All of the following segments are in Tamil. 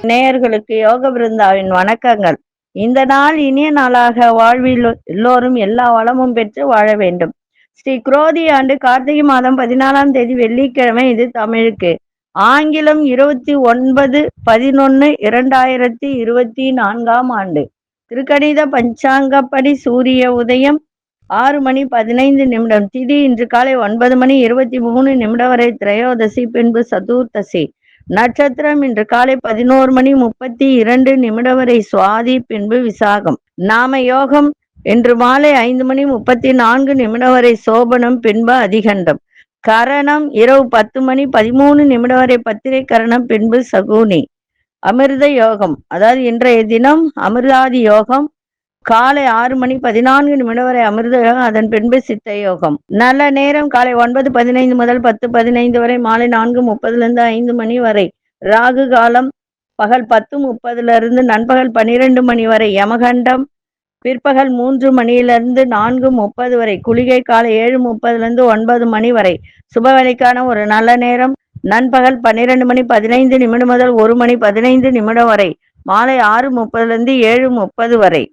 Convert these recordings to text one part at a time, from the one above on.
நேயர்களுக்கு யோக பிருந்தாவின் வணக்கங்கள். இந்த நாள் இனிய நாளாக வாழ்வில் எல்லோரும் எல்லா வளமும் பெற்று வாழ வேண்டும். ஸ்ரீ குரோதி ஆண்டு கார்த்திகை மாதம் 14ஆம் தேதி வெள்ளிக்கிழமை. இது தமிழுக்கு. ஆங்கிலம் 29/11/2024ஆம் ஆண்டு. திருக்கணித பஞ்சாங்கப்படி சூரிய உதயம் 6:15. திதி இன்று காலை 9:23 வரை திரையோதசி, பின்பு சதுர்த்தசி. நட்சத்திரம் இன்று காலை 11:32 வரை சுவாதி, பின்பு விசாகம். நாம யோகம் இன்று மாலை 5:34 வரை சோபனம், பின்பு அதிகண்டம். கரணம் இரவு 10:13 வரை பத்திரை கரணம், பின்பு சகுனி. அமிர்த யோகம், அதாவது இன்றைய தினம் அமிர்தாதி யோகம் காலை 6:14 வரை அமிர்த யோகம், அதன் பின்பு சித்த யோகம். நல்ல நேரம் காலை 9:15 முதல் 10:15 வரை, மாலை 4:30 5 மணி வரை. ராகு காலம் பகல் 10:30 நண்பகல் 12 வரை. யமகண்டம் பிற்பகல் 3 மணியிலிருந்து 4:30 வரை. குளிகை காலை 7:30 9 மணி வரை. சுபவேளைக்கான ஒரு நல்ல நேரம் நண்பகல் 12:15 முதல் 1:15 வரை. மாலை 6:30 7:30 வரை.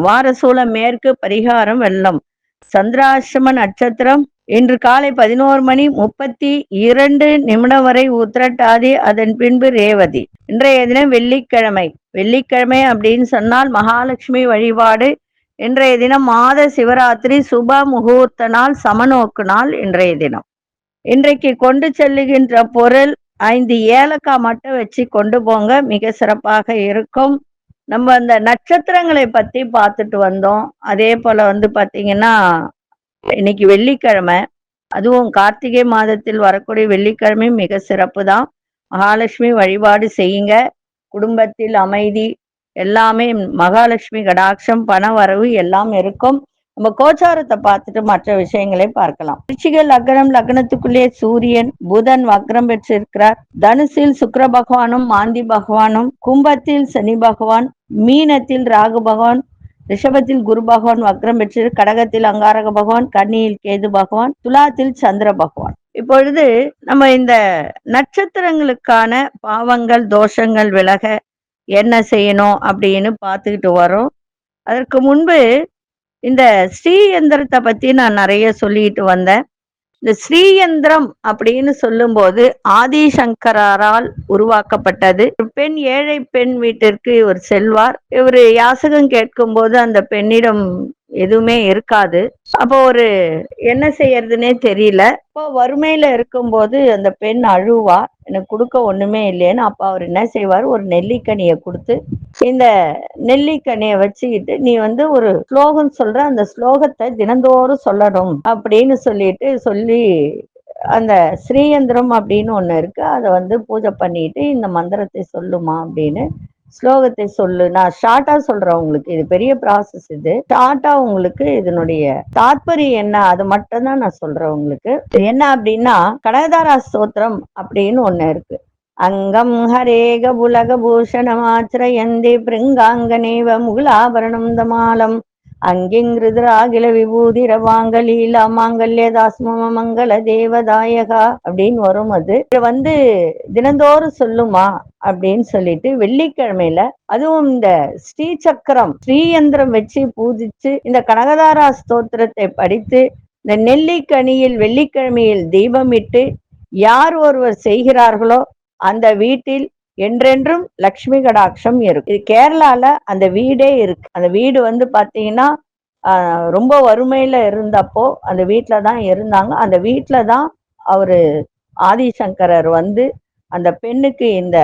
வாரசூல மேற்கு. பரிகாரம் வெள்ளம். சந்திராசிரம நட்சத்திரம் இன்று காலை 11:32 வரை உத்திரட்டாதி, அதன் பின்பு ரேவதி. இன்றைய தினம் வெள்ளிக்கிழமை. வெள்ளிக்கிழமை அப்படின்னு சொன்னால் மகாலட்சுமி வழிபாடு. இன்றைய தினம் மாத சிவராத்திரி, சுப முகூர்த்த நாள், சமநோக்கு நாள். இன்றைய தினம் இன்றைக்கு கொண்டு செல்லுகின்ற பொருள் 5 ஏலக்காய் மட்டும் வச்சு கொண்டு போங்க, மிக சிறப்பாக இருக்கும். நம்ம அந்த நட்சத்திரங்களை பத்தி பார்த்துட்டு வந்தோம். அதே போல பாத்தீங்கன்னா இன்னைக்கு வெள்ளிக்கிழமை, அதுவும் கார்த்திகை மாதத்தில் வரக்கூடிய வெள்ளிக்கிழமை மிக சிறப்பு தான். மகாலட்சுமி வழிபாடு செய்யுங்க. குடும்பத்தில் அமைதி, எல்லாமே மகாலட்சுமி கடாட்சம், பண வரவு எல்லாம் இருக்கும். நம்ம கோச்சாரத்தை பார்த்துட்டு மற்ற விஷயங்களை பார்க்கலாம். விருச்சிக லக்னம், லக்னத்துக்குள்ளே சூரியன் புதன் வக்ரம் பெற்றிருக்கிறார். தனுசில் சுக்கிர பகவானும் மாந்தி பகவானும், கும்பத்தில் சனி பகவான், மீனத்தில் ராகு பகவான், ரிஷபத்தில் குரு பகவான் வக்ரம் பெற்று, கடகத்தில் அங்காரக பகவான், கன்னியில் கேது பகவான், துலாத்தில் சந்திர பகவான். இப்பொழுது நம்ம இந்த நட்சத்திரங்களுக்கான பாவங்கள் தோஷங்கள் விலக என்ன செய்யணும் அப்படின்னு பார்த்துக்கிட்டு வரோம். அதற்கு முன்பு இந்த ஸ்ரீயந்திரத்தை பத்தி நான் நிறைய சொல்லிட்டு வந்தேன். இந்த ஸ்ரீயந்திரம் அப்படின்னு சொல்லும்போது ஆதிசங்கரால் உருவாக்கப்பட்டது. பெண், ஏழை பெண் வீட்டிற்கு இவர் செல்வார். இவர் யாசகம் கேட்கும் போது அந்த பெண்ணிடம் எதுவுமே இருக்காது. அப்போ ஒரு என்ன செய்யறதுன்னே தெரியல. இப்போ வறுமையில இருக்கும்போது அந்த பெண் அழுவா, எனக்கு கொடுக்க ஒண்ணுமே இல்லையேன்னு. அப்ப அவர் என்ன செய்வார், ஒரு நெல்லிக்கனியை கொடுத்து, இந்த நெல்லிக்கனியை வச்சுக்கிட்டு நீ ஒரு ஸ்லோகம் சொல்ற, அந்த ஸ்லோகத்தை தினந்தோறும் சொல்லணும் அப்படின்னு சொல்லி அந்த ஸ்ரீயந்திரம் அப்படின்னு ஒண்ணு இருக்கு, அதை பூஜை பண்ணிட்டு இந்த மந்திரத்தை சொல்லுமா அப்படின்னு ஸ்லோகத்தை சொல்லு. நான் ஷார்ட்டா சொல்றேன் உங்களுக்கு, இது பெரிய ப்ராசஸ். இது ஷார்ட்டா உங்களுக்கு இதனுடைய தாத்பரியம் என்ன அது மட்டும் தான் நான் சொல்றேன் உங்களுக்கு. என்ன அப்படின்னா, கனகதாரா ஸ்தோத்திரம் அப்படின்னு ஒண்ணு இருக்கு. அங்கம் ஹரேக புலக பூஷணமாச்சிரயந்தி பிருங்காங்கனேவ முகுலாபரணம் தமாலம் அங்கிங்கிருதிராகில விபூதிரவாங்கலீல மாங்கல்ய தாஸ்மம மங்கள தேவதாயகா அப்படின்னு வரும். அது தினந்தோறும் சொல்லுமா அப்படின்னு சொல்லிட்டு வெள்ளிக்கிழமையில, அதுவும் இந்த ஸ்ரீசக்கரம் ஸ்ரீயந்திரம் வச்சு பூஜிச்சு இந்த கனகதாரா ஸ்தோத்திரத்தை படித்து இந்த நெல்லிக்கனியில் வெள்ளிக்கிழமையில் தீபமிட்டு யார் ஒருவர் செய்கிறார்களோ அந்த வீட்டில் என்றென்றும் லக்ஷ்மி கடாட்சம் இருக்கு. இது கேரளால அந்த வீடே இருக்கு. அந்த வீடு பாத்தீங்கன்னா ரொம்ப வறுமையில இருந்தப்போ அந்த வீட்டுல தான் இருந்தாங்க. அந்த வீட்டுல தான் அவரு ஆதிசங்கரர் அந்த பெண்ணுக்கு இந்த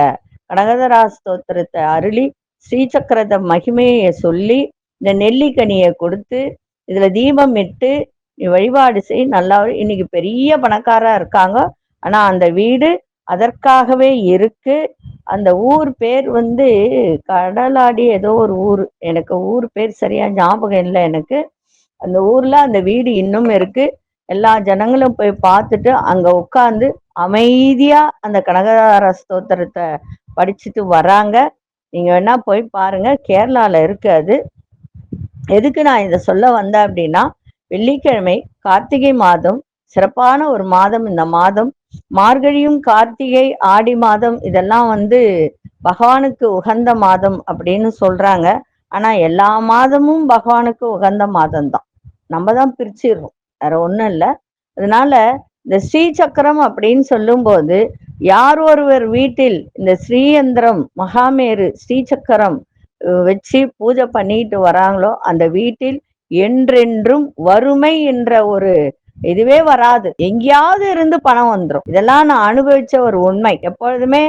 கனகதாரா ஸ்தோத்திரத்தை அருளி ஸ்ரீசக்கரத்தை மகிமையை சொல்லி இந்த நெல்லிக்கனியை கொடுத்து இதுல தீபம் இட்டு நீ வழிபாடு செய், நல்லா. இன்னைக்கு பெரிய பணக்காரா இருக்காங்க. ஆனா அந்த வீடு அதற்காகவே இருக்கு. அந்த ஊர் பேர் கடலாடி ஏதோ ஒரு ஊர், எனக்கு ஊர் பேர் சரியா ஞாபகம் இல்லை எனக்கு. அந்த ஊர்ல அந்த வீடு இன்னும் இருக்கு. எல்லா ஜனங்களும் போய் பார்த்துட்டு அங்க உட்கார்ந்து அமைதியா அந்த கனகதார ஸ்தோத்திரத்தை படிச்சுட்டு வராங்க. நீங்க வேணா போய் பாருங்க, கேரளால இருக்கு அது. எதுக்கு நான் இதை சொல்ல வந்தேன் அப்படின்னா, வெள்ளிக்கிழமை கார்த்திகை மாதம் சிறப்பான ஒரு மாதம் இந்த மாதம். மார்கழியும் கார்த்திகை ஆடி மாதம் இதெல்லாம் பகவானுக்கு உகந்த மாதம் அப்படின்னு சொல்றாங்க. ஆனா எல்லா மாதமும் பகவானுக்கு உகந்த மாதம் தான். நம்ம தான் பிரிச்சிடுறோம், வேற ஒண்ணும் இல்லை. அதனால இந்த ஸ்ரீ சக்கரம் அப்படின்னு சொல்லும்போது யார் ஒருவர் வீட்டில் இந்த ஸ்ரீயந்திரம் மகாமேரு ஸ்ரீசக்கரம் வச்சு பூஜை பண்ணிட்டு வராங்களோ அந்த வீட்டில் என்றென்றும் வறுமை என்ற ஒரு இதுவே வராது. எங்கேயாவது இருந்து பணம் வந்துடும். இதெல்லாம் நான் அனுபவிச்ச ஒரு உண்மை. எப்பொழுதுமே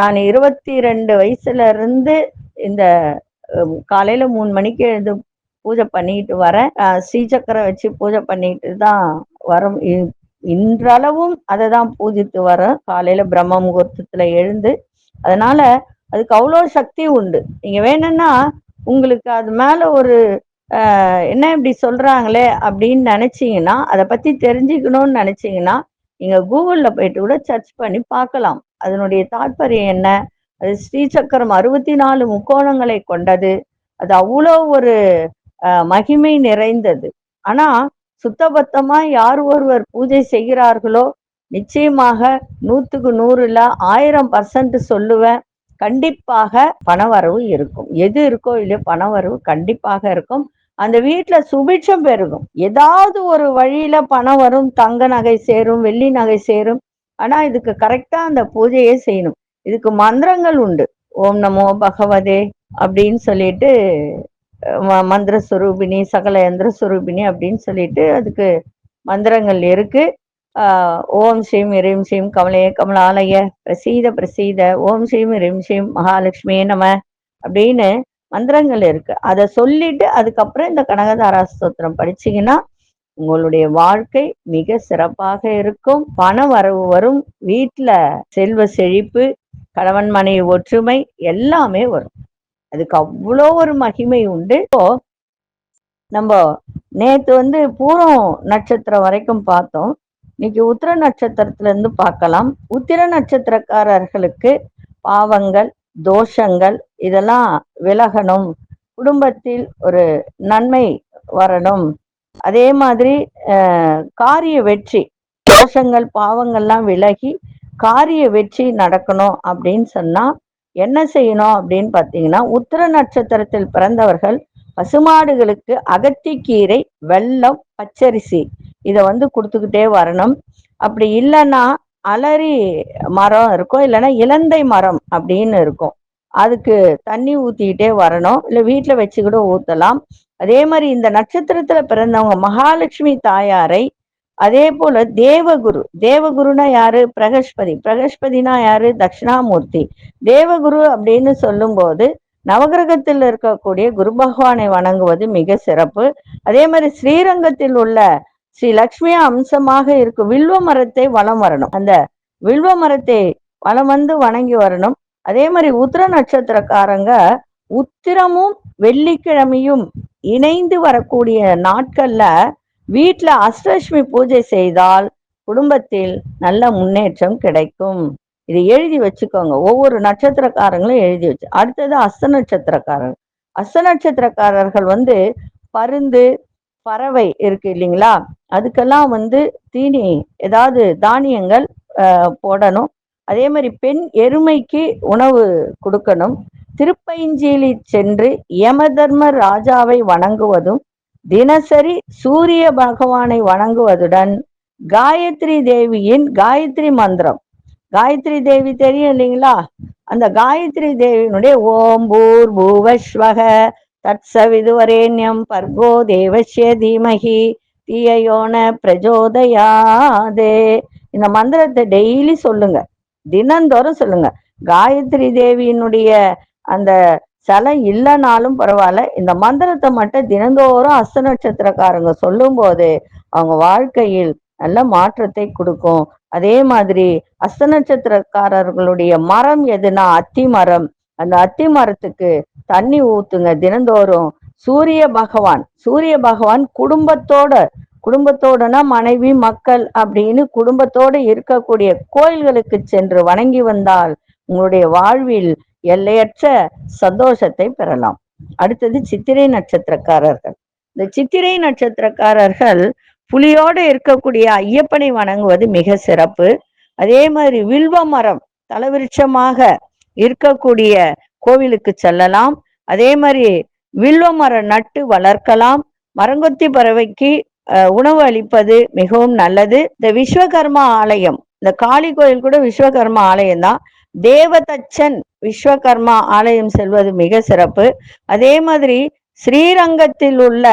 நான் 22 வயசுல இருந்து இந்த காலையில 3 மணிக்கு எழுந்து பூஜை பண்ணிட்டு வரேன். ஸ்ரீசக்கரம் வச்சு பூஜை பண்ணிட்டு தான் வரோம். இன்றளவும் அதை தான் பூஜித்து வரேன், காலையில பிரம்ம முகூர்த்தத்துல எழுந்து. அதனால அதுக்கு அவ்வளோ சக்தி உண்டு. நீங்க வேணும்னா உங்களுக்கு அது மேல ஒரு என்ன இப்படி சொல்றாங்களே அப்படின்னு நினைச்சீங்கன்னா, அதை பத்தி தெரிஞ்சுக்கணும்னு நினைச்சீங்கன்னா நீங்க கூகுள்ல போயிட்டு கூட சர்ச் பண்ணி பார்க்கலாம். அதனுடைய தாற்பயம் என்ன. அது ஸ்ரீசக்கரம் 64 முக்கோணங்களை கொண்டது. அது அவ்வளோ ஒரு மகிமை நிறைந்தது. ஆனா சுத்தபத்தமா யார் ஒருவர் பூஜை செய்கிறார்களோ நிச்சயமாக 100க்கு 100 இல்ல 1000% சொல்லுவேன், கண்டிப்பாக பணவரவு இருக்கும். எது இருக்கோ இல்லையோ பணவரவு கண்டிப்பாக இருக்கும். அந்த வீட்டுல சுபிட்சம் பெருகும். ஏதாவது ஒரு வழியில பணம் வரும், தங்க நகை சேரும், வெள்ளி நகை சேரும். ஆனா இதுக்கு கரெக்டா அந்த பூஜையே செய்யணும். இதுக்கு மந்திரங்கள் உண்டு. ஓம் நமோ பகவதே அப்படின்னு சொல்லிட்டு மந்திர சுரூபிணி சகல யந்திர சுரூபிணி அப்படின்னு சொல்லிட்டு அதுக்கு மந்திரங்கள் இருக்கு. ஓம் ஸ்ரீம் ஹ்ரீம் ஸ்ரீம் கமலே கமலாலய பிரசீத பிரசீத, ஓம் ஸ்ரீம் ஹ்ரீம் ஸ்ரீம் மகாலட்சுமியே நம அப்படின்னு மந்திரங்கள் இருக்கு. அதை சொல்லிட்டு அதுக்கப்புறம் இந்த கனகதாரா ஸ்தோத்திரம் படிச்சீங்கன்னா உங்களுடைய வாழ்க்கை மிக சிறப்பாக இருக்கும். பண வரவு வரும், வீட்டுல செல்வ செழிப்பு, கணவன் மனைவி ஒற்றுமை எல்லாமே வரும். அதுக்கு அவ்வளோ ஒரு மகிமை உண்டு. இப்போ நம்ம நேத்து பூரம் நட்சத்திரம் வரைக்கும் பார்த்தோம். இன்னைக்கு உத்திர நட்சத்திரத்துல இருந்து பார்க்கலாம். உத்திர நட்சத்திரக்காரர்களுக்கு பாவங்கள் தோஷங்கள் இதெல்லாம் விலகணும், குடும்பத்தில் ஒரு நன்மை வரணும், அதே மாதிரி காரிய வெற்றி, தோஷங்கள் பாவங்கள்லாம் விலகி காரிய வெற்றி நடக்கணும் அப்படின்னு சொன்னா என்ன செய்யணும் அப்படின்னு பார்த்தீங்கன்னா, உத்திர நட்சத்திரத்தில் பிறந்தவர்கள் பசுமாடுகளுக்கு அகத்திக்கீரை, வெல்லம், பச்சரிசி இதை கொடுத்துக்கிட்டே வரணும். அப்படி இல்லைன்னா அலரி மரம் இருக்கும், இல்லைன்னா இலந்தை மரம் அப்படின்னு இருக்கும், அதுக்கு தண்ணி ஊத்திக்கிட்டே வரணும். இல்லை வீட்டில் வச்சு கூட ஊற்றலாம். அதே மாதிரி இந்த நட்சத்திரத்துல பிறந்தவங்க மகாலட்சுமி தாயாரை, அதே போல தேவகுரு, தேவகுருனா யாரு? பிரகஸ்பதி. பிரகஸ்பதினா யாரு? தட்சிணாமூர்த்தி. தேவகுரு அப்படின்னு சொல்லும் போது நவகிரகத்தில் இருக்கக்கூடிய குரு பகவானை வணங்குவது மிக சிறப்பு. அதே மாதிரி ஸ்ரீரங்கத்தில் உள்ள ஸ்ரீ லக்ஷ்மி அம்சமாக இருக்கும் வில்வ மரத்தை வலம் வரணும். அந்த வில்வ மரத்தை வலம் வணங்கி வரணும். அதே மாதிரி உத்திர நட்சத்திரக்காரங்க உத்திரமும் வெள்ளிக்கிழமையும் இணைந்து வரக்கூடிய நாட்கள்ல வீட்டுல அஷ்டலட்சுமி பூஜை செய்தால் குடும்பத்தில் நல்ல முன்னேற்றம் கிடைக்கும். இதை எழுதி வச்சுக்கோங்க, ஒவ்வொரு நட்சத்திரக்காரங்களும் எழுதி வச்சு. அடுத்தது அஸ்த நட்சத்திரக்காரர்கள். அஸ்த நட்சத்திரக்காரர்கள் பருந்து பறவை இருக்கு இல்லைங்களா, அதுக்கெல்லாம் தீனி ஏதாவது தானியங்கள் போடணும். அதே மாதிரி பெண் எருமைக்கு உணவு கொடுக்கணும். திருப்பைஞ்சீலி சென்று யமதர்ம ராஜாவை வணங்குவதும், தினசரி சூரிய பகவானை வணங்குவதுடன் காயத்ரி தேவியின் காயத்ரி மந்திரம், காயத்ரி தேவி தெரியும் இல்லைங்களா, அந்த காயத்ரி தேவியினுடைய ஓம் பூர் பூவஸ்வக தத்சவிதுவரேண்யம் பர்கோ தேவஸ்ய தீமகி தீயோன பிரஜோதயாதே, இந்த மந்திரத்தை டெய்லி சொல்லுங்க, தினந்தோறும் சொல்லுங்க. காயத்ரி தேவியினுடைய அந்த சிலை இல்லைனாலும் பரவாயில்ல, இந்த மந்திரத்தை மட்டும் தினந்தோறும் அஸ்த நட்சத்திரக்காரங்க சொல்லும் போது அவங்க வாழ்க்கையில் நல்ல மாற்றத்தை கொடுக்கும். அதே மாதிரி அஸ்த நட்சத்திரக்காரர்களுடைய மரம் எதுனா அத்தி மரம். அந்த அத்தி மரத்துக்கு தண்ணி ஊத்துங்க தினந்தோறும். சூரிய பகவான், சூரிய பகவான் குடும்பத்தோடனா மனைவி மக்கள் அப்படின்னு குடும்பத்தோடு இருக்கக்கூடிய கோயில்களுக்கு சென்று வணங்கி வந்தால் உங்களுடைய வாழ்வில் எல்லையற்ற சந்தோஷத்தை பெறலாம். அடுத்தது சித்திரை நட்சத்திரக்காரர்கள். இந்த சித்திரை நட்சத்திரக்காரர்கள் புலியோடு இருக்கக்கூடிய ஐயப்பனை வணங்குவது மிக சிறப்பு. அதே மாதிரி வில்வ மரம் தலவிருட்சமாக இருக்கக்கூடிய கோவிலுக்கு செல்லலாம். அதே மாதிரி வில்வ மரம் நட்டு வளர்க்கலாம். மரங்கொத்தி பறவைக்கு உணவு அளிப்பது மிகவும் நல்லது. இந்த விஸ்வகர்மா ஆலயம், இந்த காளி கோயில் கூட விஸ்வகர்மா ஆலயம் தான். தேவதச்சன் விஸ்வகர்மா ஆலயம் செல்வது மிக சிறப்பு. அதே மாதிரி ஸ்ரீரங்கத்தில் உள்ள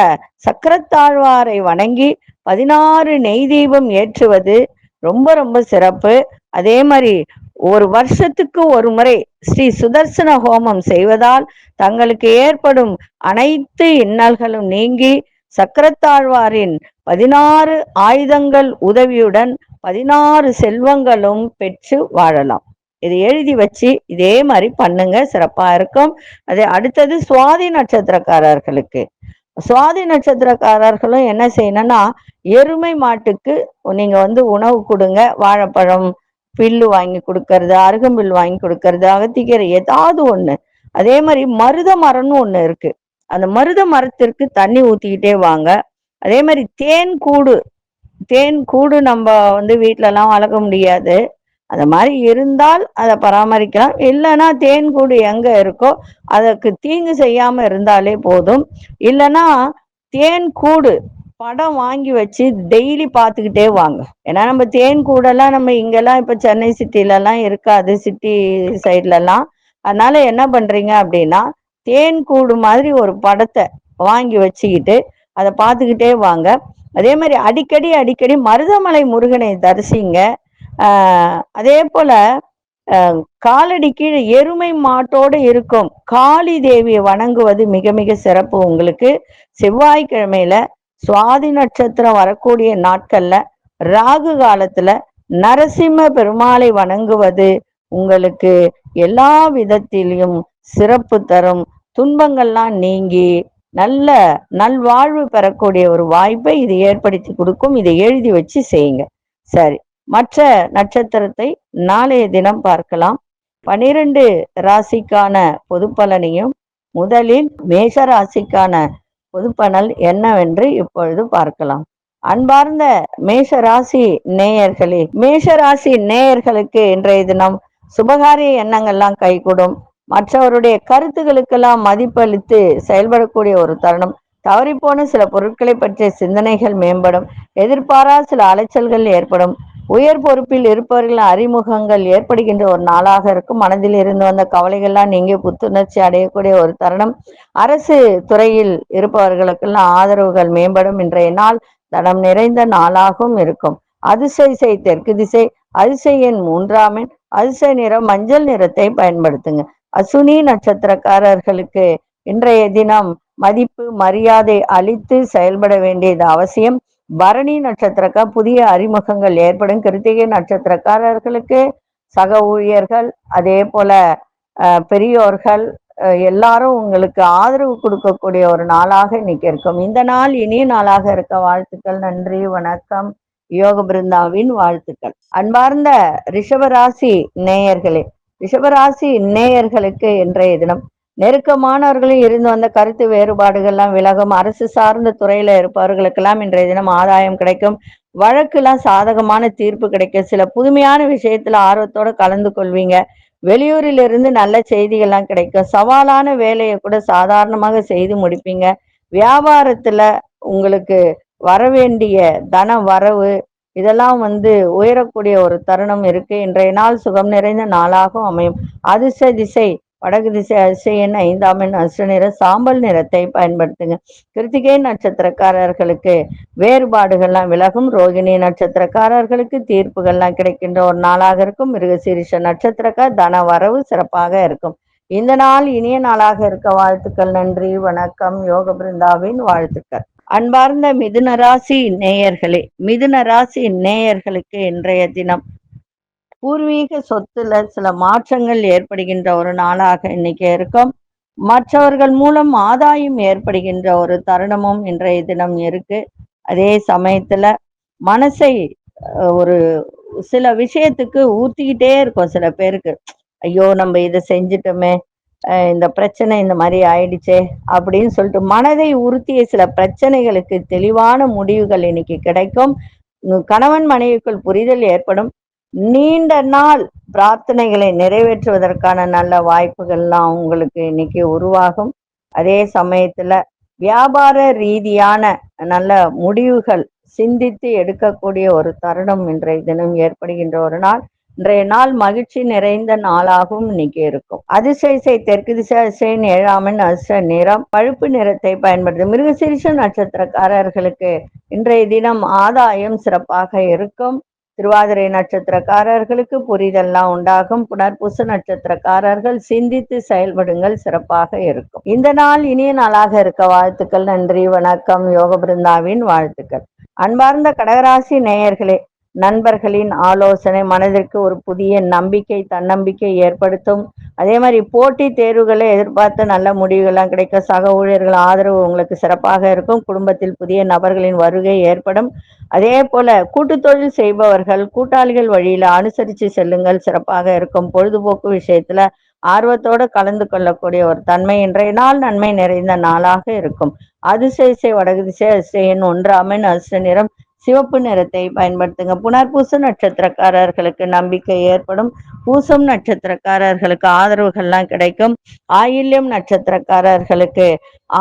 சக்கரத்தாழ்வாரை வணங்கி 16 நெய் தீபம் ஏற்றுவது ரொம்ப ரொம்ப சிறப்பு. அதே மாதிரி ஒரு வருஷத்துக்கு ஒரு முறை ஸ்ரீ சுதர்சன ஹோமம் செய்வதால் தங்களுக்கு ஏற்படும் அனைத்து இன்னல்களும் நீங்கி சக்கரத்தாழ்வாரின் 16 ஆயுதங்கள் உதவியுடன் 16 செல்வங்களும் பெற்று வாழலாம். இதை எழுதி வச்சு இதே மாதிரி பண்ணுங்க, சிறப்பா இருக்கும். அது அடுத்தது சுவாதி நட்சத்திரக்காரர்களுக்கு. சுவாதி நட்சத்திரக்காரர்களும் என்ன செய்யணும்னா, எருமை மாட்டுக்கு நீங்க உணவு கொடுங்க. வாழைப்பழம் பில்லு வாங்கி கொடுக்கறது, அருகம்பில் வாங்கி கொடுக்கறது, அகத்திக்கீரை ஏதாவது ஒண்ணு. அதே மாதிரி மருத மரம்னு ஒண்ணு இருக்கு, அந்த மருத மரத்திற்கு தண்ணி ஊத்திக்கிட்டே வாங்க. அதே மாதிரி தேன் கூடு நம்ம வீட்டுல எல்லாம் வளர்க்க முடியாது. அந்த மாதிரி இருந்தால் அதை பராமரிக்கலாம். இல்லைன்னா தேன் கூடு எங்க இருக்கோ அதற்கு தீங்கு செய்யாம இருந்தாலே போதும். இல்லைன்னா தேன் கூடு படம் வாங்கி வச்சு டெய்லி பார்த்துக்கிட்டே வாங்க. ஏன்னா நம்ம தேன் கூடெல்லாம் நம்ம இங்கெல்லாம் இப்ப சென்னை சிட்டிலலாம் இருக்காது, சிட்டி சைட்லலாம். அதனால என்ன பண்றீங்க அப்படின்னா, தேன் கூடு மாதிரி ஒரு படத்தை வாங்கி வச்சுக்கிட்டு அதை பார்த்துக்கிட்டே வாங்க. அதே மாதிரி அடிக்கடி மருதமலை முருகனை தரிசிங்க. அதே போல காலடி கீழே எருமை மாட்டோடு இருக்கும் காளி தேவியை வணங்குவது மிக மிக சிறப்பு. உங்களுக்கு செவ்வாய்க்கிழமையில சுவாதி நட்சத்திரம் வரக்கூடிய நாட்கள்ல ராகு காலத்துல நரசிம்ம பெருமாளை வணங்குவது உங்களுக்கு எல்லா விதத்திலையும் சிறப்பு தரும். துன்பங்கள்லாம் நீங்கி நல்ல நல்வாழ்வு பெறக்கூடிய ஒரு வாய்ப்பை இது ஏற்படுத்தி கொடுக்கும். இதை எழுதி வச்சு செய்யுங்க. சரி, மற்ற நட்சத்திரத்தை நாளைய தினம் பார்க்கலாம். 12 ராசிக்கான பொது பலனையும் முதலில் மேஷ ராசிக்கான பொதுப்பலன் என்னவென்று இப்பொழுது பார்க்கலாம். அன்பார்ந்த மேஷ ராசி நேயர்களே, மேஷ ராசி நேயர்களுக்கு இன்றைய தினம் சுபகாரிய எண்ணங்கள்லாம் கைகூடும். மற்றவருடைய கருத்துக்களுக்கெல்லாம் மதிப்பளித்து செயல்படக்கூடிய ஒரு தருணம். தவறிப்போன சில பொருட்களை பற்றிய சிந்தனைகள் மேம்படும். எதிர்பாரா சில அலைச்சல்கள் ஏற்படும். உயர் பொறுப்பில் இருப்பவர்களின் அறிமுகங்கள் ஏற்படுகின்ற ஒரு நாளாக இருக்கும். மனதில் இருந்து வந்த கவலைகள்லாம் நீங்க புத்துணர்ச்சி அடையக்கூடிய ஒரு தருணம். அரசு துறையில் இருப்பவர்களுக்கெல்லாம் ஆதரவுகள் மேம்படும். இன்றைய நாள் தனம் நிறைந்த நாளாகவும் இருக்கும். அதிசய தெற்கு திசை, அதிசய எண் 3ஆம் எண், அதிசய நிறம் மஞ்சள் நிறத்தை பயன்படுத்துங்க. அசுனி நட்சத்திரக்காரர்களுக்கு இன்றைய தினம் மதிப்பு மரியாதை அளித்து செயல்பட வேண்டியது அவசியம். பரணி நட்சத்திரக்கா புதிய அறிமுகங்கள் ஏற்படும். கிருத்திகை நட்சத்திரக்காரர்களுக்கு சக ஊழியர்கள் அதே போல பெரியோர்கள் எல்லாரும் உங்களுக்கு ஆதரவு கொடுக்கக்கூடிய ஒரு நாளாக இன்னைக்கு இருக்கும். இந்த நாள் இனிய நாளாக இருக்க வாழ்த்துக்கள். நன்றி, வணக்கம். யோக பிருந்தாவின் வாழ்த்துக்கள். அன்பார்ந்த ரிஷபராசி நேயர்களே, ரிஷபராசி நேயர்களுக்கு இன்றைய தினம் நெருக்கமானவர்களும் இருந்து வந்த கருத்து வேறுபாடுகள்லாம் விலகும். அரசு சார்ந்த துறையில இருப்பவர்களுக்கெல்லாம் இன்றைய தினம் ஆதாயம் கிடைக்கும். வழக்குலாம் சாதகமான தீர்ப்பு கிடைக்கும். சில புதுமையான விஷயத்துல ஆர்வத்தோட கலந்து கொள்வீங்க. வெளியூரில் இருந்து நல்ல செய்திகள்லாம் கிடைக்கும். சவாலான வேலையை கூட சாதாரணமாக செய்து முடிப்பீங்க. வியாபாரத்துல உங்களுக்கு வரவேண்டிய தன வரவு இதெல்லாம் உயரக்கூடிய ஒரு தருணம் இருக்கு. இன்றைய நாள் சுகம் நிறைந்த நாளாகவும் அமையும். அதிர்ஷ்ட திசை வடக்கு திசை, அதிசய எண் 5ஆம் எண், அதிர்ஷ்ட நிறம் சாம்பல் நிறத்தை பயன்படுத்துங்க. கிருத்திகை நட்சத்திரக்காரர்களுக்கு வேறுபாடுகள்லாம் விலகும். ரோகிணி நட்சத்திரக்காரர்களுக்கு தீர்ப்புகள்லாம் கிடைக்கின்ற ஒரு நாளாக இருக்கும். மிருகசீரிஷ நட்சத்திரக்கார் தன வரவு சிறப்பாக இருக்கும். இந்த நாள் இனிய நாளாக இருக்க வாழ்த்துக்கள். நன்றி, வணக்கம். யோக பிருந்தாவின் வாழ்த்துக்கள். அன்பார்ந்த மிதுன ராசி நேயர்களே, மிதுன ராசி நேயர்களுக்கு இன்றைய தினம் பூர்வீக சொத்துல சில மாற்றங்கள் ஏற்படுகின்ற ஒரு நாளாக இன்னைக்கு இருக்கும். மற்றவர்கள் மூலம் ஆதாயம் ஏற்படுகின்ற ஒரு தருணமும் இன்றைய தினம் இருக்கு. அதே சமயத்துல மனசை ஒரு சில விஷயத்துக்கு ஊத்திக்கிட்டே இருக்கும். சில பேருக்கு ஐயோ நம்ம இதை செஞ்சிட்டோமே, இந்த பிரச்சனை இந்த மாதிரி ஆயிடுச்சே அப்படின்னு சொல்லிட்டு மனதை உறுத்திய சில பிரச்சனைகளுக்கு தெளிவான முடிவுகள் இன்னைக்கு கிடைக்கும். கணவன் மனைவிக்குள் புரிதல் ஏற்படும். நீண்ட நாள் பிரார்த்தனைகளை நிறைவேற்றுவதற்கான நல்ல வாய்ப்புகள்லாம் உங்களுக்கு இன்னைக்கு உருவாகும். அதே சமயத்துல வியாபார ரீதியான நல்ல முடிவுகள் சிந்தித்து எடுக்கக்கூடிய ஒரு தருணம் இன்றைய தினம் ஏற்படுகின்ற ஒரு நாள். இன்றைய நாள் மகிழ்ச்சி நிறைந்த நாளாகவும் இன்னைக்கு இருக்கும். அதிசய தெற்கு திசை அதிசயின் 7ஆம் எண் அதிர்ஷ்ட நிறம் பழுப்பு நிறத்தை பயன்படுத்தும். மிருகசீரிஷ நட்சத்திரக்காரர்களுக்கு இன்றைய தினம் ஆதாயம் சிறப்பாக இருக்கும். திருவாதிரை நட்சத்திரக்காரர்களுக்கு புரிதெல்லாம் உண்டாகும். புனர்பூச நட்சத்திரக்காரர்கள் சிந்தித்து செயல்படுங்கள், சிறப்பாக இருக்கும். இந்த நாள் இனிய நாளாக இருக்க வாழ்த்துக்கள். நன்றி, வணக்கம். யோக பிருந்தாவின் வாழ்த்துக்கள். அன்பார்ந்த கடகராசி நேயர்களே, நண்பர்களின் ஆலோசனை மனதிற்கு ஒரு புதிய நம்பிக்கை தன்னம்பிக்கை ஏற்படுத்தும். அதே மாதிரி போட்டி தேர்வுகளை எதிர்பார்த்த நல்ல முடிவுகள்லாம் கிடைக்க, சக ஊழியர்கள் ஆதரவு உங்களுக்கு சிறப்பாக இருக்கும். குடும்பத்தில் புதிய நபர்களின் வருகை ஏற்படும். அதே போல கூட்டு தொழில் செய்பவர்கள் கூட்டாளிகள் வழியில அனுசரித்து செல்லுங்கள், சிறப்பாக இருக்கும். பொழுதுபோக்கு விஷயத்துல ஆர்வத்தோடு கலந்து கொள்ளக்கூடிய ஒரு தன்மை இன்றைய நாள் நன்மை நிறைந்த நாளாக இருக்கும். அதிசய வடகு திசை அதிசயன் 1ஆம் எண் அதிர்ஷ்ட நிறம் சிவப்பு நிறத்தை பயன்படுத்துங்க. புனர்பூச நட்சத்திரக்காரர்களுக்கு நம்பிக்கை ஏற்படும். பூசம் நட்சத்திரக்காரர்களுக்கு ஆதரவுகள்லாம் கிடைக்கும். ஆயில்யம் நட்சத்திரக்காரர்களுக்கு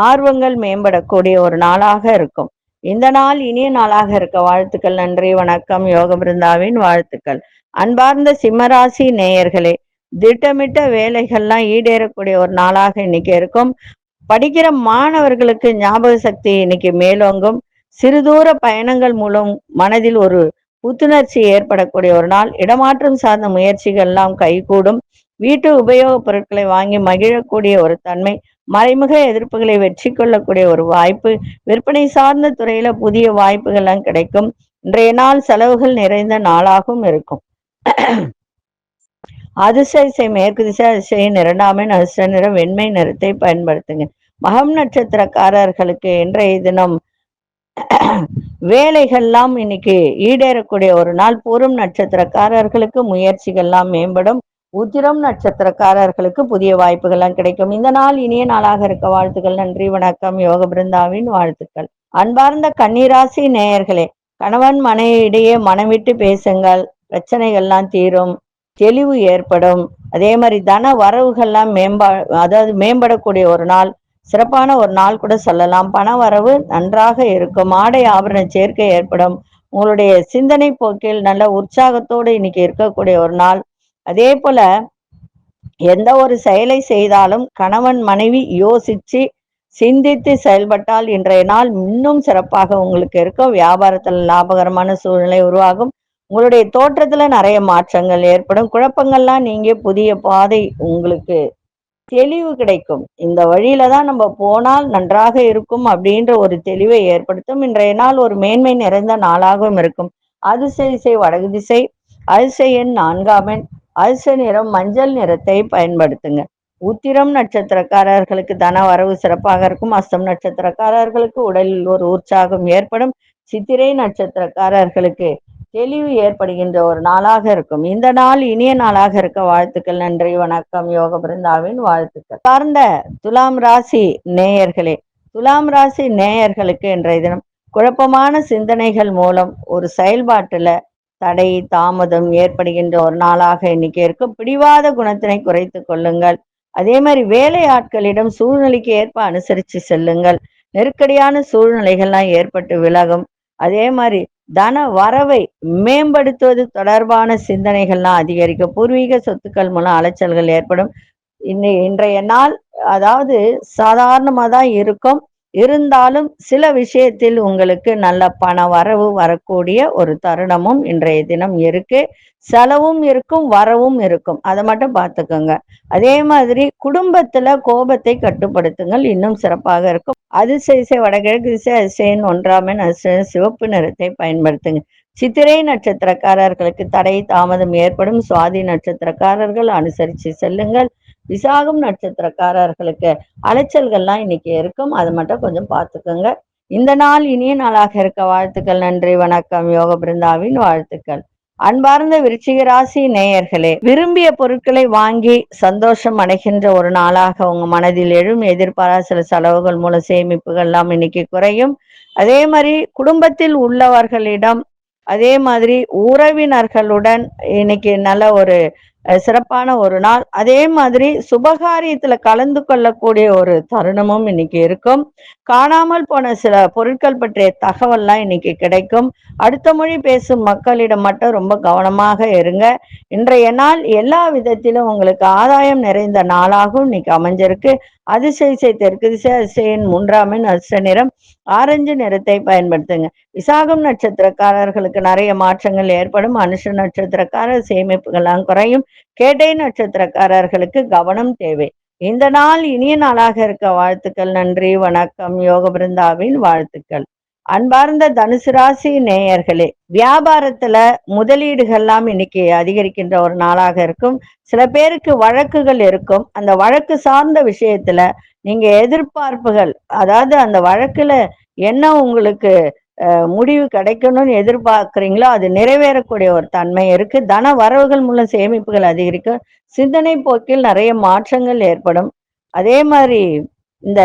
ஆர்வங்கள் மேம்படக்கூடிய ஒரு நாளாக இருக்கும். இந்த நாள் இனிய நாளாக இருக்க வாழ்த்துக்கள். நன்றி, வணக்கம். யோக பிருந்தாவின் வாழ்த்துக்கள். அன்பார்ந்த சிம்மராசி நேயர்களே, திட்டமிட்ட வேலைகள்லாம் ஈடேறக்கூடிய ஒரு நாளாக இன்னைக்கு இருக்கும். படிக்கிற மாணவர்களுக்கு ஞாபக சக்தி இன்னைக்கு மேலோங்கும். சிறுதூர பயணங்கள் மூலம் மனதில் ஒரு புத்துணர்ச்சி ஏற்படக்கூடிய ஒரு நாள். இடமாற்றம் சார்ந்த முயற்சிகள்லாம் கைகூடும். வீட்டு உபயோகப் பொருட்களை வாங்கி மகிழக்கூடிய ஒரு தன்மை. மறைமுக எதிர்ப்புகளை வெற்றி கொள்ளக்கூடிய ஒரு வாய்ப்பு. விற்பனை சார்ந்த துறையில புதிய வாய்ப்புகள்லாம் கிடைக்கும். இன்றைய நாள் செலவுகள் நிறைந்த நாளாகவும் இருக்கும். அதிசய மேற்கு திசை அதிசயின் 2ஆம் எண் அதிர்ஷ்ட நிறம் வெண்மை நிறத்தை பயன்படுத்துங்க. மகம் நட்சத்திரக்காரர்களுக்கு இன்றைய தினம் வேலைகள்லாம் இன்னைக்கு ஈடேறக்கூடிய ஒரு நாள். பூரம் நட்சத்திரக்காரர்களுக்கு முயற்சிகள்லாம் மேம்படும். உத்திரம் நட்சத்திரக்காரர்களுக்கு புதிய வாய்ப்புகள்லாம் கிடைக்கும். இந்த நாள் இனிய நாளாக இருக்க வாழ்த்துக்கள். நன்றி, வணக்கம். யோக பிருந்தாவின் வாழ்த்துக்கள். அன்பார்ந்த கன்னிராசி நேயர்களே, கணவன் மனைவியிடையே மனம் விட்டு பேசுங்கள், பிரச்சனைகள்லாம் தீரும், தெளிவு ஏற்படும். அதே மாதிரி தன வரவுகள்லாம் மேம்படக்கூடிய ஒரு நாள். சிறப்பான ஒரு நாள் கூட சொல்லலாம். பண வரவு நன்றாக இருக்கும். ஆடை ஆபரண சேர்க்கை ஏற்படும். உங்களுடைய சிந்தனை போக்கில் நல்ல உற்சாகத்தோடு இன்னைக்கு இருக்கக்கூடிய ஒரு நாள். அதே போல எந்த ஒரு செயலை செய்தாலும் கணவன் மனைவி யோசிச்சு சிந்தித்து செயல்பட்டால் இன்றைய நாள் இன்னும் சிறப்பாக உங்களுக்கு இருக்கும். வியாபாரத்தில் லாபகரமான சூழ்நிலை உருவாகும். உங்களுடைய தோற்றத்துல நிறைய மாற்றங்கள் ஏற்படும். குழப்பங்கள்லாம் நீங்க புதிய பாதை உங்களுக்கு தெளிவு கிடைக்கும். இந்த வழியில தான் நம்ம போனால் நன்றாக இருக்கும் அப்படின்ற ஒரு தெளிவை ஏற்படுத்தும். இன்றைய நாள் ஒரு மேன்மை நிறைந்த நாளாகவும் இருக்கும். அதிசய வடகு திசை அதிசயன் 4ஆம் எண் அதிர்ஷ்ட நிறம் மஞ்சள் நிறத்தை பயன்படுத்துங்க. உத்திரம் நட்சத்திரக்காரர்களுக்கு தன வரவு சிறப்பாக இருக்கும். அஸ்தம் நட்சத்திரக்காரர்களுக்கு உடலில் ஒரு உற்சாகம் ஏற்படும். சித்திரை நட்சத்திரக்காரர்களுக்கு தெளிவு ஏற்படுகின்ற ஒரு நாளாக இருக்கும். இந்த நாள் இனிய நாளாக இருக்க வாழ்த்துக்கள். நன்றி, வணக்கம். யோக பிருந்தாவின் வாழ்த்துக்கள். சார்ந்த துலாம் ராசி நேயர்களே, துலாம் ராசி நேயர்களுக்கு இன்றைய தினம் குழப்பமான சிந்தனைகள் மூலம் ஒரு செயல்பாட்டுல தடை தாமதம் ஏற்படுகின்ற ஒரு நாளாக இன்னைக்கு இருக்கும். பிடிவாத குணத்தினை குறைத்து கொள்ளுங்கள். அதே மாதிரி வேலை ஆட்களிடம் சூழ்நிலைக்கு ஏற்ப அனுசரித்து செல்லுங்கள். நெருக்கடியான சூழ்நிலைகள்லாம் ஏற்பட்டு விலகும். அதே மாதிரி தன வரவை மேம்படுத்துவது தொடர்பான சிந்தனைகள்லாம் அதிகரிக்கும். பூர்வீக சொத்துக்கள் மூலம் அலைச்சல்கள் ஏற்படும். இன்றைய நாள் அதாவது சாதாரணமா தான் இருக்கும். இருந்தாலும் சில விஷயத்தில் உங்களுக்கு நல்ல பண வரவு வரக்கூடிய ஒரு தருணமும் இன்றைய தினம் இருக்கு. செலவும் இருக்கும், வரவும் இருக்கும். அதை மட்டும் பார்த்துக்கோங்க. அதே மாதிரி குடும்பத்துல கோபத்தை கட்டுப்படுத்துங்கள், இன்னும் சிறப்பாக இருக்கும். அதிசய வடகிழக்கு திசை அதிசயன் 1ஆம் எண் அதிசய சிவப்பு நிறத்தை பயன்படுத்துங்க. சித்திரை நட்சத்திரக்காரர்களுக்கு தடை தாமதம் ஏற்படும். சுவாதி நட்சத்திரக்காரர்கள் அனுசரித்து செல்லுங்கள். விசாகம் நட்சத்திரக்காரர்களுக்கு அலைச்சல்கள்லாம் இன்னைக்கு இருக்கும். அதை மட்டும் கொஞ்சம் பார்த்துக்கோங்க. இந்த நாள் இனிய நாளாக இருக்க வாழ்த்துக்கள். நன்றி, வணக்கம். யோக பிருந்தாவின் வாழ்த்துக்கள். அன்பார்ந்த விருச்சிக ராசி நேயர்களே, விரும்பிய பொருட்களை வாங்கி சந்தோஷம் அடைகின்ற ஒரு நாளாக உங்க மனதில் எழும். எதிர்பாராத சில செலவுகள் மூலம் சேமிப்புகள் எல்லாம் இன்னைக்கு குறையும். அதே மாதிரி குடும்பத்தில் உள்ளவர்களிடம், அதே மாதிரி உறவினர்களுடன் இன்னைக்கு நல்ல ஒரு சிறப்பான ஒரு நாள். அதே மாதிரி சுபகாரியத்துல கலந்து கொள்ளக்கூடிய ஒரு தருணமும் இன்னைக்கு இருக்கும். காணாமல் போன சில பொருட்கள் பற்றிய தகவல்லாம் இன்னைக்கு கிடைக்கும். அடுத்த மொழி பேசும் மக்களிடம் மட்டும் ரொம்ப கவனமாக இருங்க. இன்றைய நாள் எல்லா விதத்திலும் உங்களுக்கு ஆதாயம் நிறைந்த நாளாகவும் இன்னைக்கு அமைஞ்சிருக்கு. அதிசய தெற்கு திசை அதிசயின் 3ஆம் எண் அதிர்ஷ்ட நிறம் ஆரஞ்சு நிறத்தை பயன்படுத்துங்க. விசாகம் நட்சத்திரக்காரர்களுக்கு நிறைய மாற்றங்கள் ஏற்படும். அனுஷ நட்சத்திரக்காரர் சேமிப்புகள்லாம் குறையும். கேட்டை நட்சத்திரக்காரர்களுக்கு கவனம் தேவை. இந்த நாள் இனிய நாளாக இருக்க வாழ்த்துக்கள். நன்றி, வணக்கம். யோக பிருந்தாவின் வாழ்த்துக்கள். அன்பார்ந்த தனுசு ராசி நேயர்களே, வியாபாரத்துல முதலீடுகள்லாம் இன்னைக்கு அதிகரிக்கின்ற ஒரு நாளாக இருக்கும். சில பேருக்கு வழக்குகள் இருக்கும். அந்த வழக்கு சார்ந்த விஷயத்துல நீங்க எதிர்பார்ப்புகள், அதாவது அந்த வழக்குல என்ன உங்களுக்கு முடிவு கிடைக்கணும்னு எதிர்பார்க்குறீங்களோ அது நிறைவேறக்கூடிய ஒரு தன்மை இருக்கு. தன வரவுகள் மூலம் சேமிப்புகள் அதிகரிக்கும். சிந்தனை போக்கில் நிறைய மாற்றங்கள் ஏற்படும். அதே மாதிரி இந்த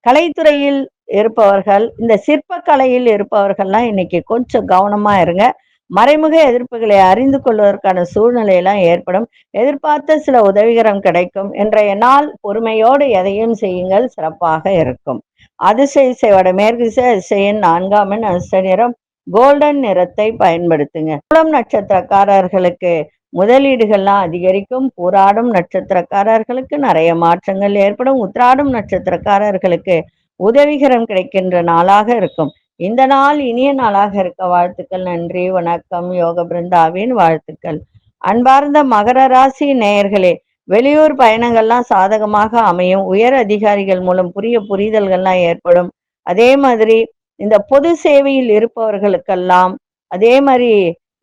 கலைத்துறையில் இருப்பவர்கள், இந்த சிற்பக்கலையில் இருப்பவர்கள்லாம் இன்னைக்கு கொஞ்சம் கவனமா இருங்க. மறைமுக எதிர்ப்புகளை அறிந்து கொள்வதற்கான சூழ்நிலை எல்லாம் ஏற்படும். எதிர்பார்த்த சில உதவிகரம் கிடைக்கும். இன்றைய நாள் பொறுமையோடு எதையும் செய்யுங்கள், சிறப்பாக இருக்கும். அதிசய மேற்கு திசை அதிசயின் 4ஆம் எண் அதிர்ஷ்ட நிறம் கோல்டன் நிறத்தை பயன்படுத்துங்க. மூலம் நட்சத்திரக்காரர்களுக்கு முதலீடுகள்லாம் அதிகரிக்கும். போராடும் நட்சத்திரக்காரர்களுக்கு நிறைய மாற்றங்கள் ஏற்படும். உத்திராடும் நட்சத்திரக்காரர்களுக்கு உதவிகரம் கிடைக்கின்ற நாளாக இருக்கும். இந்த நாள் இனிய நாளாக இருக்க வாழ்த்துக்கள். நன்றி, வணக்கம். யோக பிருந்தாவின் வாழ்த்துக்கள். அன்பார்ந்த மகர ராசி நேயர்களே, வெளியூர் பயணங்கள்லாம் சாதகமாக அமையும். உயர் அதிகாரிகள் மூலம் புரிதல்கள்லாம் ஏற்படும். அதே மாதிரி இந்த பொது சேவையில் இருப்பவர்களுக்கெல்லாம், அதே மாதிரி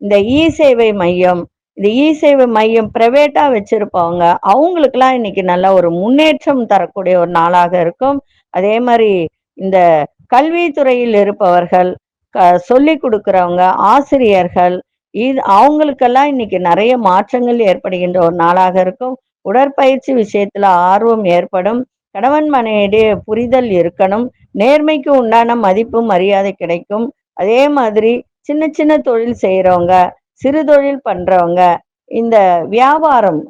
இந்த இ சேவை மையம், இந்த இ சேவை மையம் பிரைவேட்டா வச்சிருப்பவங்க அவங்களுக்கெல்லாம் இன்னைக்கு நல்ல ஒரு முன்னேற்றம் தரக்கூடிய ஒரு நாளாக இருக்கும். அதே மாதிரி இந்த கல்வித்துறையில் இருப்பவர்கள், சொல்லி கொடுக்குறவங்க, ஆசிரியர்கள், அவங்களுக்கெல்லாம் இன்னைக்கு நிறைய மாற்றங்கள் ஏற்படுகின்ற ஒரு நாளாக இருக்கும். உடற்பயிற்சி விஷயத்துல ஆர்வம் ஏற்படும். கணவன் மனைவியிடையே புரிதல் இருக்கணும். நேர்மைக்கு உண்டான மதிப்பு மரியாதை கிடைக்கும். அதே மாதிரி சின்ன சின்ன தொழில் செய்யறவங்க, சிறு தொழில் பண்றவங்க, இந்த வியாபாரம்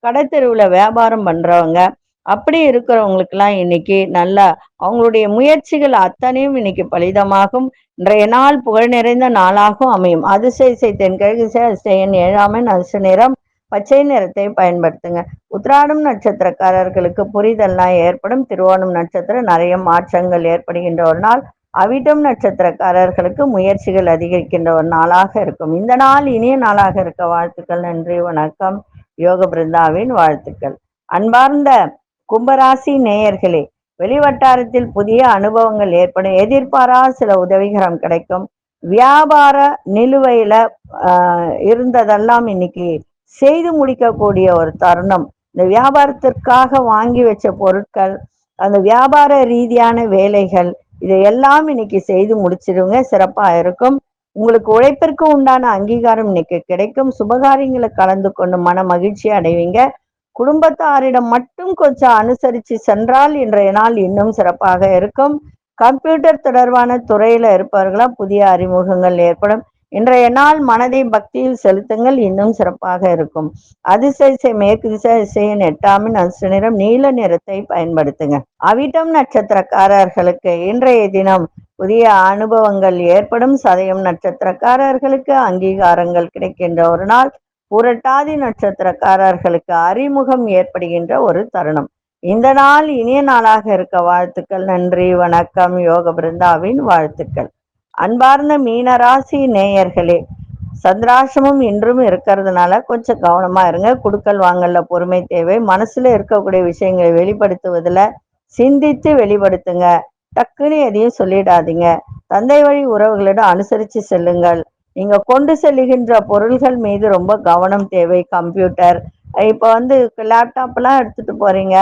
கடைத்தெருவுல வியாபாரம் பண்றவங்க, அப்படி இருக்கிறவங்களுக்கெல்லாம் இன்னைக்கு நல்லா அவங்களுடைய முயற்சிகள் அத்தனையும் இன்னைக்கு பலிதமாகும். இன்றைய நாள் புகழ் நிறைந்த நாளாகவும் அமையும். அதிசய தென்கிழக்கு திசை அதிசயன் 7ஆம் எண் அதிர்ஷ்ட நிறம் பச்சை நிறத்தை பயன்படுத்துங்க. உத்திராடம் நட்சத்திரக்காரர்களுக்கு புரிதல்லாம் ஏற்படும். திருவோணம் நட்சத்திரம் நிறைய மாற்றங்கள் ஏற்படுகின்ற ஒரு நாள். அவிட்டம் நட்சத்திரக்காரர்களுக்கு முயற்சிகள் அதிகரிக்கின்ற ஒரு நாளாக இருக்கும். இந்த நாள் இனிய நாளாக இருக்க வாழ்த்துக்கள். நன்றி, வணக்கம். யோக பிருந்தாவின் வாழ்த்துக்கள். அன்பார்ந்த கும்பராசி நேயர்களே, வெளிவட்டாரத்தில் புதிய அனுபவங்கள் ஏற்படும். எதிர்பாராத சில உதவிகரம் கிடைக்கும். வியாபார நிலுவையில இருந்ததெல்லாம் இன்னைக்கு செய்து முடிக்கக்கூடிய ஒரு தருணம். இந்த வியாபாரத்திற்காக வாங்கி வச்ச பொருட்கள், அந்த வியாபார ரீதியான வேலைகள், இதையெல்லாம் இன்னைக்கு செய்து முடிச்சிடுங்க, சிறப்பா இருக்கும். உங்களுக்கு உழைப்பிற்கு உண்டான அங்கீகாரம் இன்னைக்கு கிடைக்கும். சுபகாரியங்களை கலந்து கொண்டு மன மகிழ்ச்சி அடைவீங்க. குடும்பத்தாரிடம் மட்டும் கொஞ்சம் அனுசரித்து சென்றால் இன்றைய நாள் இன்னும் சிறப்பாக இருக்கும். கம்ப்யூட்டர் தொடர்பான துறையில இருப்பவர்களாம் புதிய அறிமுகங்கள் ஏற்படும். இன்றைய நாள் மனதை பக்தியில் செலுத்துங்கள், இன்னும் சிறப்பாக இருக்கும். அதிசய மேற்கு திசை அதிசயன் 8ஆம் எண் அதிர்ஷ்ட நிறம் நீல நிறத்தை பயன்படுத்துங்க. அவிட்டம் நட்சத்திரக்காரர்களுக்கு இன்றைய தினம் புதிய அனுபவங்கள் ஏற்படும். சதயம் நட்சத்திரக்காரர்களுக்கு அங்கீகாரங்கள் கிடைக்கின்ற ஒரு நாள். புரட்டாதி நட்சத்திரக்காரர்களுக்கு அறிமுகம் ஏற்படுகின்ற ஒரு தருணம். இந்த நாள் இனிய நாளாக இருக்க வாழ்த்துக்கள். நன்றி, வணக்கம். யோக பிருந்தாவின் வாழ்த்துக்கள். அன்பார்ந்த மீனராசி நேயர்களே, சந்திராசிரமம் இன்றும் இருக்கிறதுனால கொஞ்சம் கவனமா இருங்க. குடுக்கல் வாங்கல்ல பொறுமை தேவை. மனசுல இருக்கக்கூடிய விஷயங்களை வெளிப்படுத்துவதில் சிந்தித்து வெளிப்படுத்துங்க. டக்குன்னு எதையும் சொல்லிடாதீங்க. தந்தை வழி உறவுகளிடம் அனுசரித்து செல்லுங்கள். நீங்க கொண்டு செல்லுகின்ற பொருள்கள் மீது ரொம்ப கவனம் தேவை. கம்ப்யூட்டர், இப்போ லேப்டாப் எல்லாம் எடுத்துட்டு போறீங்க,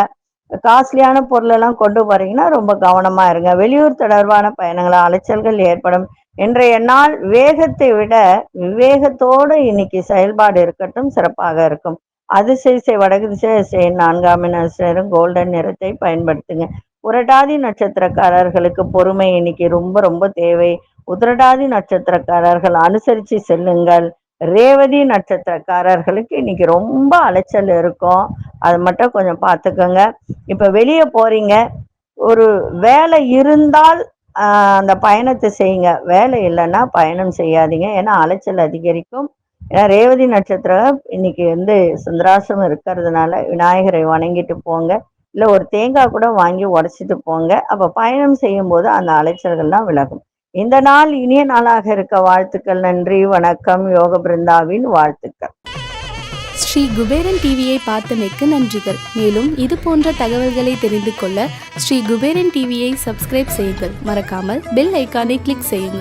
காஸ்ட்லியான பொருளெல்லாம் கொண்டு போறீங்கன்னா ரொம்ப கவனமா இருங்க. வெளியூர் தொடர்பான பயணங்களால் அலைச்சல்கள் ஏற்படும். இன்றைய நாள் வேகத்தை விட விவேகத்தோடு இன்னைக்கு செயல்பாடு இருக்கட்டும், சிறப்பாக இருக்கும். அதிசய வடதிசை 4ஆம் நட்சத்திரம் கோல்டன் நிறத்தை பயன்படுத்துங்க. புரட்டாதி நட்சத்திரக்காரர்களுக்கு பொறுமை இன்னைக்கு ரொம்ப ரொம்ப தேவை. உத்திரட்டாதி நட்சத்திரக்காரர்கள் அனுசரித்து செல்லுங்கள். ரேவதி நட்சத்திரக்காரர்களுக்கு இன்னைக்கு ரொம்ப அலைச்சல் இருக்கும், அதை மட்டும் கொஞ்சம் பார்த்துக்கோங்க. இப்போ வெளியே போறீங்க, ஒரு வேலை இருந்தால் அந்த பயணத்தை செய்யுங்க, வேலை இல்லைன்னா பயணம் செய்யாதீங்க, ஏன்னா அலைச்சல் அதிகரிக்கும். ஏன்னா ரேவதி நட்சத்திரம் இன்னைக்கு சந்திராசிரமம் இருக்கிறதுனால விநாயகரை வணங்கிட்டு போங்க, இல்லை ஒரு தேங்காய் கூட வாங்கி உடைச்சிட்டு போங்க. அப்போ பயணம் செய்யும் போது அந்த அலைச்சல்கள்லாம் விலகும். இந்த நாள் இனிய நாளாக இருக்க வாழ்த்துக்கள். நன்றி, வணக்கம். யோக பிருந்தாவின் வாழ்த்துக்கள். ஸ்ரீ குபேரன் டிவியை பார்த்தமைக்கு நன்றிகள். மேலும் இது போன்ற தகவல்களை தெரிந்து கொள்ள ஸ்ரீ குபேரன் டிவியை சப்ஸ்கிரைப் செய்யுங்கள். மறக்காமல் பெல் ஐக்கானை கிளிக் செய்யுங்கள்.